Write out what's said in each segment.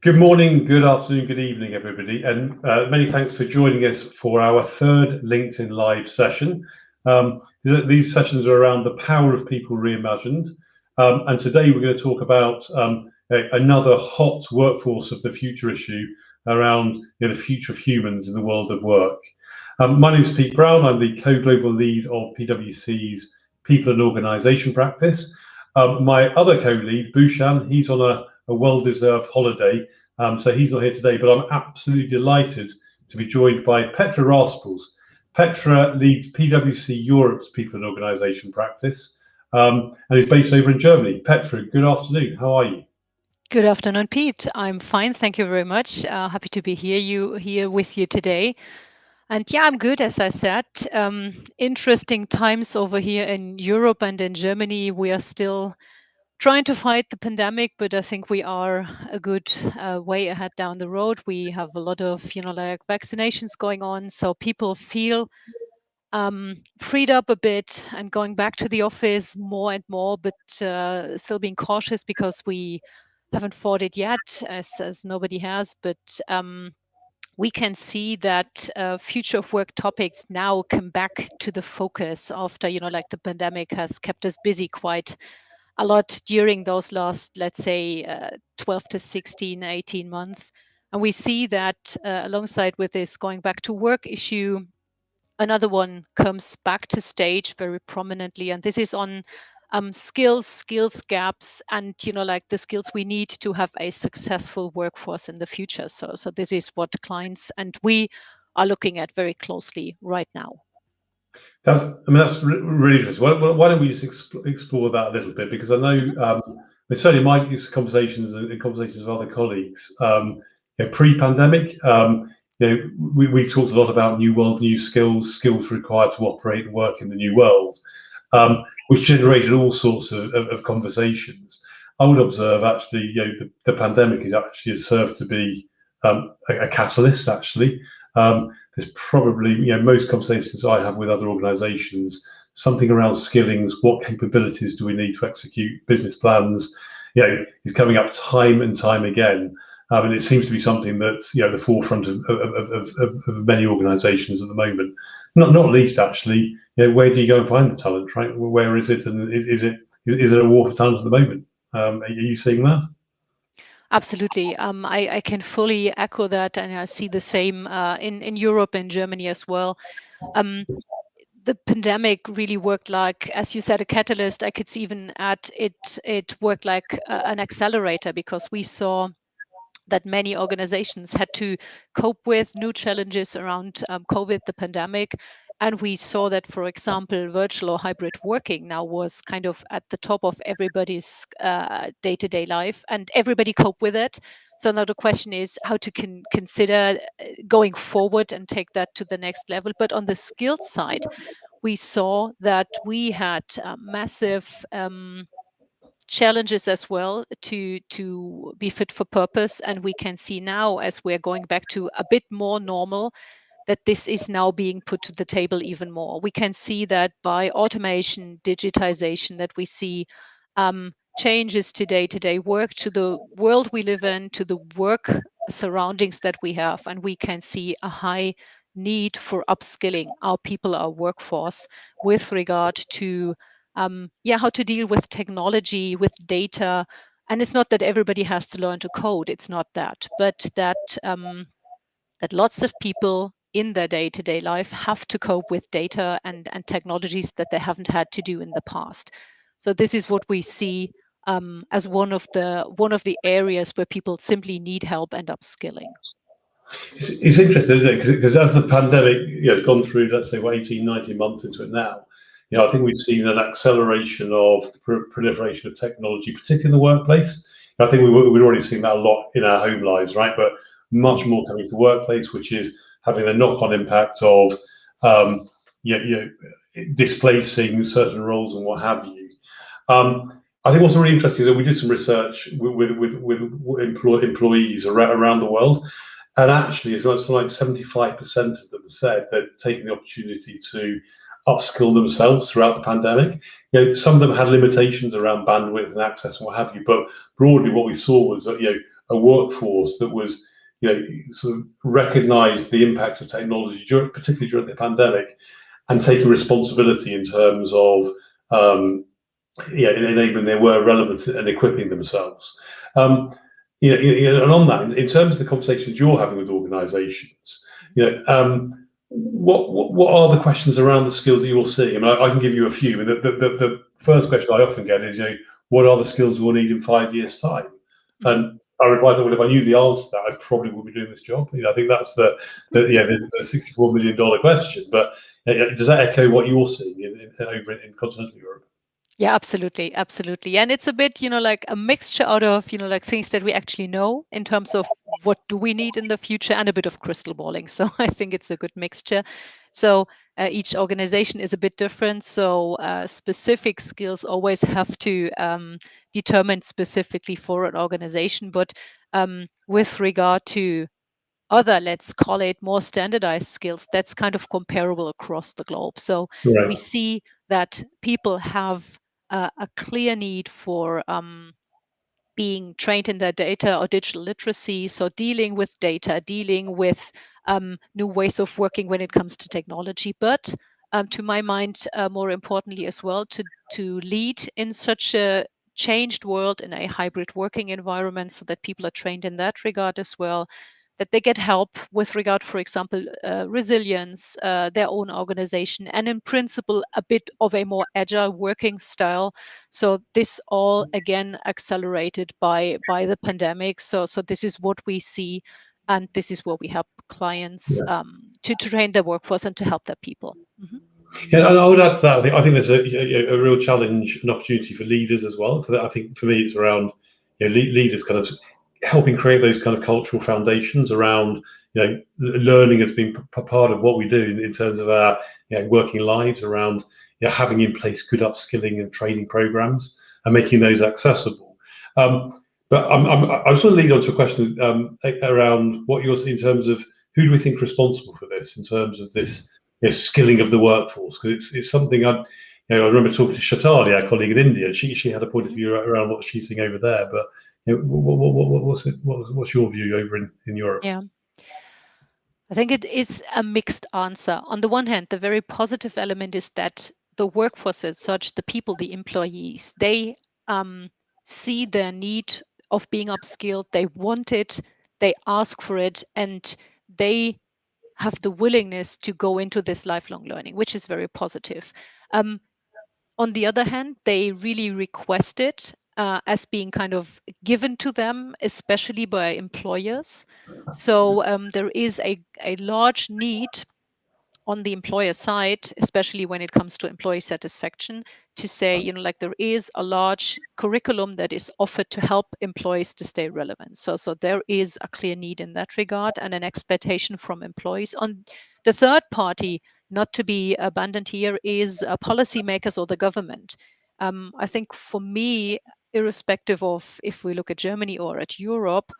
Good morning, good afternoon, good evening, everybody, and many thanks for joining us for our third LinkedIn Live session. These sessions are around the power of people reimagined, and today we're going to talk about another hot workforce of the future issue around the future of humans in the world of work. My name is Pete Brown. I'm the co-global lead of PwC's People and Organisation practice. My other co-lead, Bhushan, he's on a well-deserved holiday, so he's not here today, but I'm absolutely delighted to be joined by Petra Raspels. Petra leads PwC Europe's People and Organisation practice, and is based over in Germany. Petra, good afternoon. How are you? Good afternoon, Pete. I'm fine, thank you very much. Happy to be here with you today. And yeah, I'm good, as I said. Interesting times over here in Europe and in Germany. We are still trying to fight the pandemic, but I think we are a good way ahead down the road. We have a lot of, vaccinations going on, so people feel freed up a bit and going back to the office more and more, but still being cautious because we haven't fought it yet, as nobody has. But we can see that future of work topics now come back to the focus after, the pandemic has kept us busy quite a lot during those last, let's say, 12 to 16, 18 months. And we see that alongside with this going back to work issue, another one comes back to stage very prominently. And this is on skills gaps, and the skills we need to have a successful workforce in the future. So this is what clients and we are looking at very closely right now. That's really interesting. Why don't we just explore that a little bit? Because I know, certainly my conversations and conversations with other colleagues, pre-pandemic, we talked a lot about new world, new skills required to operate and work in the new world, which generated all sorts of conversations. I would observe actually, the pandemic has served to be a catalyst. Actually, there's probably, most conversations I have with other organisations, something around skillings. What capabilities do we need to execute business plans? Is coming up time and time again. And it seems to be something that's the forefront of many organisations at the moment. Not least actually, where do you go and find the talent, right? Where is it, and is it a war for talent at the moment? Are you seeing that? Absolutely. I can fully echo that, and I see the same in Europe and Germany as well. The pandemic really worked like, as you said, a catalyst. I could even add it worked like an accelerator, because we saw that many organizations had to cope with new challenges around COVID, the pandemic. And we saw that, for example, virtual or hybrid working now was kind of at the top of everybody's day-to-day life, and everybody coped with it. So now the question is how to consider going forward and take that to the next level. But on the skills side, we saw that we had massive challenges as well to be fit for purpose. And we can see now, as we're going back to a bit more normal, that this is now being put to the table even more. We can see that by automation, digitization, that we see changes to day-to-day work, to the world we live in, to the work surroundings that we have. And we can see a high need for upskilling our people, our workforce, with regard to how to deal with technology, with data. And it's not that everybody has to learn to code. It's not that, but that that lots of people in their day-to-day life have to cope with data and technologies that they haven't had to do in the past. So this is what we see as one of the areas where people simply need help and upskilling. It's interesting, isn't it? Because as the pandemic has gone through, let's say, 18, 19 months into it now, I think we've seen an acceleration of the proliferation of technology, particularly in the workplace. I think we've already seen that a lot in our home lives, right? But much more coming to the workplace, which is having a knock-on impact of displacing certain roles and what have you. I think what's really interesting is that we did some research with employees around the world. And actually, it's like 75% of them said they're taking the opportunity to upskill themselves throughout the pandemic. Some of them had limitations around bandwidth and access and what have you, but broadly what we saw was that a workforce that was, sort of recognised the impact of technology, particularly during the pandemic, and taking responsibility in terms of enabling their work relevant and equipping themselves. And on that, in terms of the conversations you're having with organisations, what are the questions around the skills that you're seeing? I mean, I can give you a few. The first question I often get is, what are the skills we'll need in 5 years' time? And I reply that, well, if I knew the answer to that, I probably wouldn't be doing this job. I think that's the $64 million question. But does that echo what you're seeing over in continental Europe? Yeah, absolutely, absolutely. And it's a bit, like a mixture out of, like things that we actually know in terms of what do we need in the future, and a bit of crystal balling. So I think it's a good mixture. So each organization is a bit different. So specific skills always have to determine specifically for an organization. But with regard to other, let's call it more standardized skills, that's kind of comparable across the globe. So we see that people have a clear need for being trained in their data or digital literacy. So dealing with data, dealing with new ways of working when it comes to technology, but to my mind, more importantly as well, to lead in such a changed world in a hybrid working environment, so that people are trained in that regard as well, that they get help with regard, for example, resilience, their own organization, and in principle, a bit of a more agile working style. So this all again accelerated by the pandemic. So this is what we see, and this is where we help clients to train their workforce and to help their people. Yeah, and I would add to that. I think there's a real challenge and opportunity for leaders as well. So that, I think for me, it's around leaders kind of helping create those kind of cultural foundations around learning as being part of what we do in terms of our working lives, around having in place good upskilling and training programs and making those accessible. But I just want to lead on to a question around what you're seeing in terms of who do we think is responsible for this, in terms of this skilling of the workforce, because it's something I remember talking to Shatali, our colleague in India, and she had a point of view around what she's seeing over there. But what's your view over in Europe? Yeah, I think it is a mixed answer. On the one hand, the very positive element is that the workforce as such, the people, the employees, they see their need of being upskilled. They want it, they ask for it, and they have the willingness to go into this lifelong learning, which is very positive. On the other hand, they really request it as being kind of given to them, especially by employers. So there is a large need on the employer side, especially when it comes to employee satisfaction, to say, like there is a large curriculum that is offered to help employees to stay relevant. So there is a clear need in that regard and an expectation from employees. On the third party, not to be abandoned here, is policymakers or the government. I think for me, irrespective of if we look at Germany or at Europe,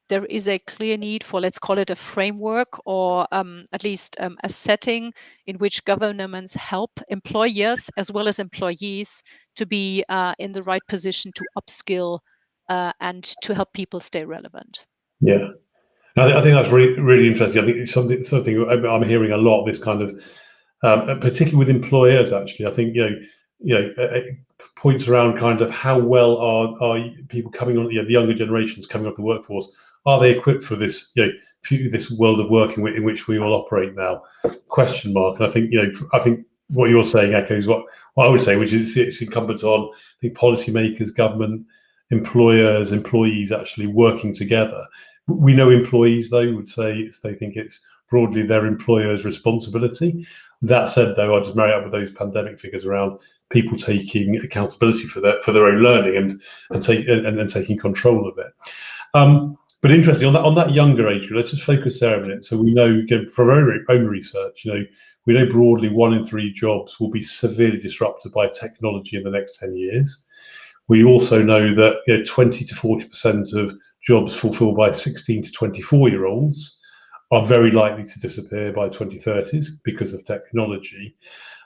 there is a clear need for, let's call it a framework, or at least a setting in which governments help employers as well as employees to be in the right position to upskill and to help people stay relevant. Yeah, I think that's really, really interesting. I think it's something I'm hearing a lot. This kind of, particularly with employers, actually, I think points around kind of how well are people coming on, the younger generations coming off the workforce, are they equipped for this, this world of work in which we all operate now? Question mark. And I think what you're saying echoes what I would say, which is it's incumbent on, I think, policymakers, government, employers, employees actually working together. We know employees, though, would say they think it's broadly their employer's responsibility. That said, though, I'll just marry up with those pandemic figures around people taking accountability for their own learning and taking control of it. But interesting, on that younger age group, let's just focus there a minute. So we know, again, from our own research, we know broadly 1 in 3 jobs will be severely disrupted by technology in the next 10 years. We also know that 20 to 40% of jobs fulfilled by 16 to 24-year-olds are very likely to disappear by 2030s because of technology.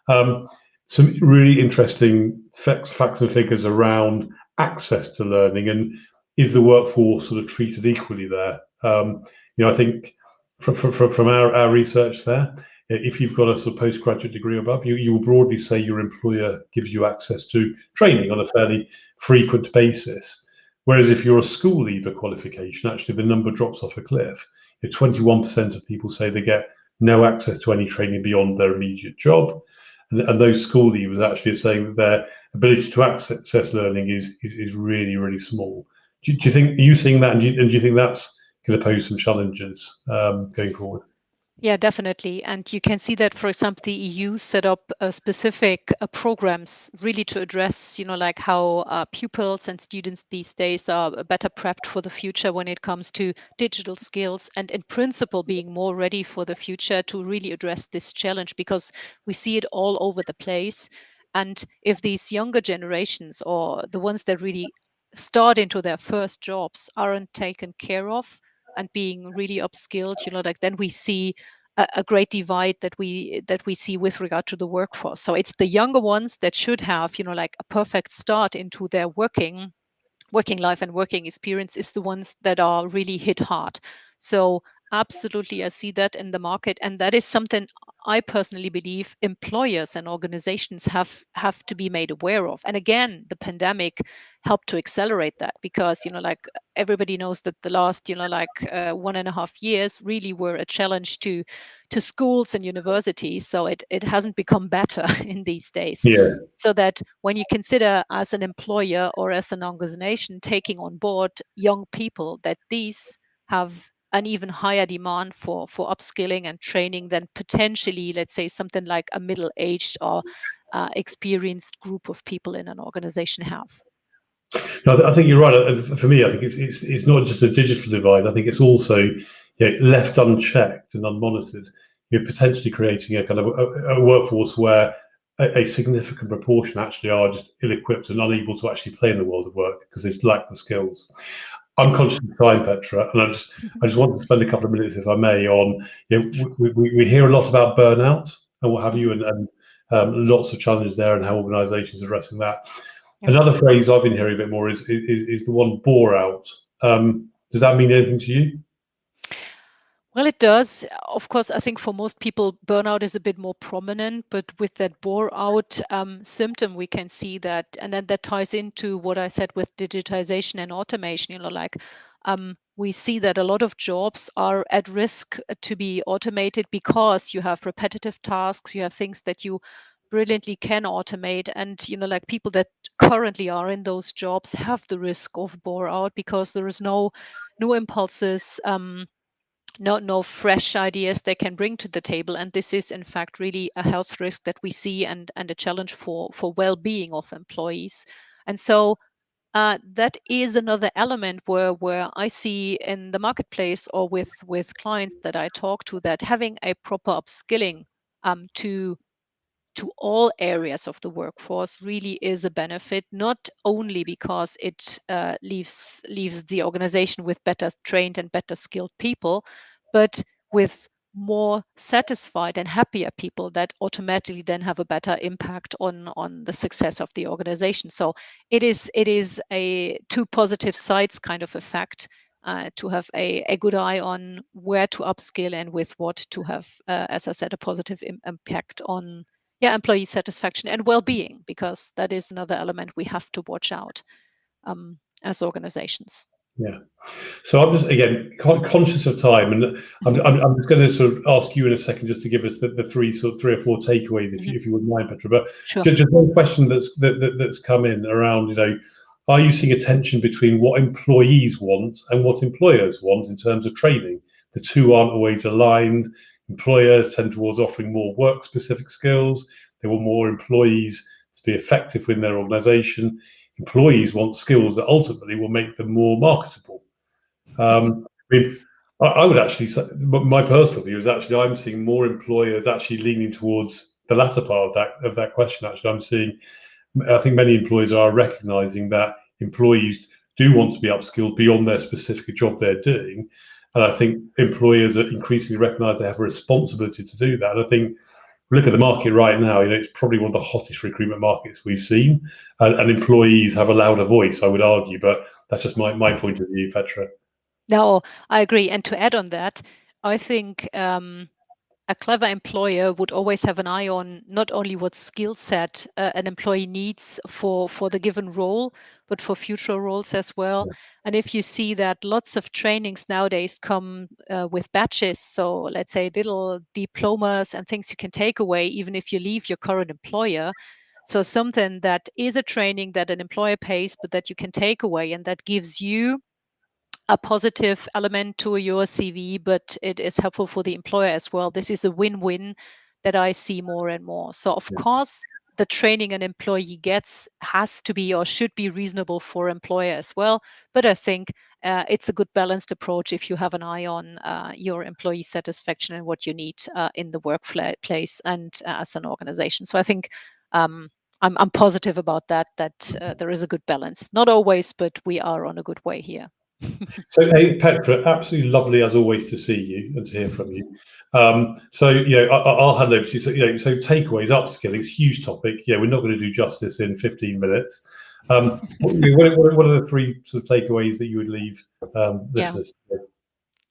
Some really interesting facts and figures around access to learning, and is the workforce sort of treated equally there? I think from our research there, if you've got a sort of postgraduate degree above, you will broadly say your employer gives you access to training on a fairly frequent basis. Whereas if you're a school leaver qualification, actually the number drops off a cliff. 21% of people say they get no access to any training beyond their immediate job. And those school leavers actually are saying that their ability to access learning is really, really small. Do you think, are you seeing that, and do you think that's going to pose some challenges going forward? Yeah, definitely. And you can see that, for example, the EU set up specific programs really to address, like how pupils and students these days are better prepped for the future when it comes to digital skills, and in principle being more ready for the future to really address this challenge, because we see it all over the place. And if these younger generations, or the ones that really start into their first jobs, aren't taken care of and being really upskilled, like then we see a great divide that we see with regard to the workforce. So it's the younger ones that should have, like a perfect start into their working life and working experience, is the ones that are really hit hard. So absolutely, I see that in the market, and that is something I personally believe employers and organizations have to be made aware of. And again, the pandemic helped to accelerate that, because like everybody knows that the last 1.5 years really were a challenge to schools and universities. So it hasn't become better in these days. Yeah. So that when you consider, as an employer or as an organization, taking on board young people, that these have an even higher demand for upskilling and training than potentially, let's say, something like a middle-aged or experienced group of people in an organization have. No, I think you're right. For me, I think it's not just a digital divide. I think it's also, left unchecked and unmonitored, you're potentially creating a kind of a workforce where a significant proportion actually are just ill-equipped and unable to actually play in the world of work because they lack the skills. I'm conscious of time, Petra, and I just want to spend a couple of minutes, if I may, on, we hear a lot about burnout and what have you, and lots of challenges there, and how organisations are addressing that. Yeah. Another phrase I've been hearing a bit more is the one bore out. Does that mean anything to you? Well, it does. Of course, I think for most people, burnout is a bit more prominent, but with that bore out symptom, we can see that. And then that ties into what I said with digitization and automation, we see that a lot of jobs are at risk to be automated, because you have repetitive tasks, you have things that you brilliantly can automate. And, people that currently are in those jobs have the risk of bore out, because there is no new impulses, no fresh ideas they can bring to the table. And this is in fact really a health risk that we see, and a challenge for well-being of employees. And so that is another element where I see in the marketplace, or with clients that I talk to, that having a proper upskilling to all areas of the workforce really is a benefit, not only because it leaves the organization with better trained and better skilled people, but with more satisfied and happier people that automatically then have a better impact on the success of the organization. So it is a two positive sides kind of effect, to have a good eye on where to upskill and with what to have, as I said, a positive impact on employee satisfaction and well-being, because that is another element we have to watch out as organizations. Yeah. So I'm just, again, conscious of time, and I'm just going to sort of ask you in a second just to give us the three or four takeaways, if you wouldn't mind, Petra. But Sure. just one question that's come in around, are you seeing a tension between what employees want and what employers want in terms of training? The two aren't always aligned. Employers tend towards offering more work-specific skills. They want more employees to be effective in their organisation. Employees want skills that ultimately will make them more marketable. I mean, I would actually say, my personal view is actually I'm seeing more employers actually leaning towards the latter part of that question. Actually, I think many employers are recognizing that employees do want to be upskilled beyond their specific job they're doing. And I think employers are increasingly recognize they have a responsibility to do that. And I think, look at the market right now, it's probably one of the hottest recruitment markets we've seen. And employees have a louder voice, I would argue, but that's just my point of view, Petra. No, I agree. And to add on that, I think a clever employer would always have an eye on not only what skill set an employee needs for the given role, but for future roles as well. Yeah. And if you see that lots of trainings nowadays come with badges, so let's say little diplomas and things you can take away even if you leave your current employer. So something that is a training that an employer pays, but that you can take away, and that gives you a positive element to your CV, but it is helpful for the employer as well. This is a win-win that I see more and more. So of course, the training an employee gets has to be or should be reasonable for employer as well. But I think it's a good balanced approach if you have an eye on your employee satisfaction and what you need in the workplace and as an organization. So I think I'm positive about that there is a good balance. Not always, but we are on a good way here. So, hey, Petra, absolutely lovely as always to see you and to hear from you. So, I'll hand over to you. So, takeaways, upskilling, huge topic. We're not going to do justice in 15 minutes. What are the three sort of takeaways that you would leave listeners?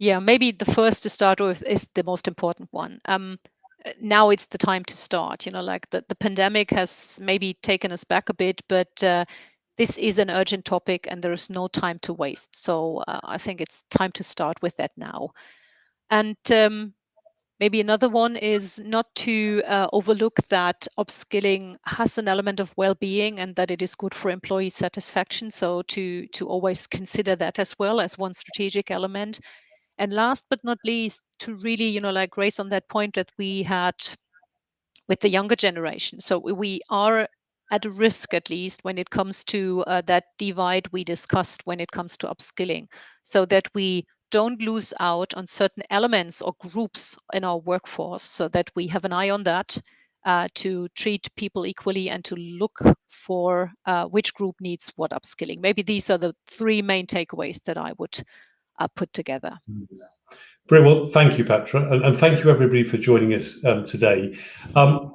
Yeah, maybe the first to start with is the most important one. Now it's the time to start. Like the pandemic has maybe taken us back a bit, but this is an urgent topic and there is no time to waste. So I think it's time to start with that now. And maybe another one is not to overlook that upskilling has an element of well-being and that it is good for employee satisfaction. So to always consider that as well as one strategic element. And last but not least, to really, like raise on that point that we had with the younger generation. So we are at a risk, at least when it comes to that divide we discussed when it comes to upskilling, so that we don't lose out on certain elements or groups in our workforce, so that we have an eye on that to treat people equally and to look for which group needs what upskilling. Maybe these are the three main takeaways that I would put together. Brilliant. Well, thank you, Petra, and thank you everybody for joining us today.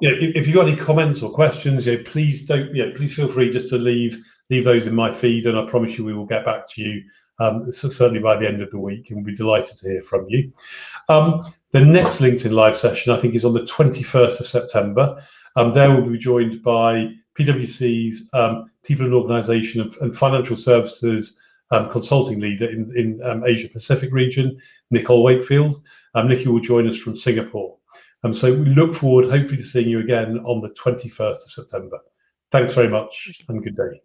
If you've got any comments or questions, please please feel free just to leave those in my feed, and I promise you we will get back to you certainly by the end of the week, and we'll be delighted to hear from you. The next LinkedIn Live session, I think, is on the 21st of September. There we'll be joined by PwC's People and Organisation and Financial Services consulting leader in Asia Pacific region, Nicole Wakefield. Nikki will join us from Singapore. So we look forward, hopefully, to seeing you again on the 21st of September. Thanks very much and good day.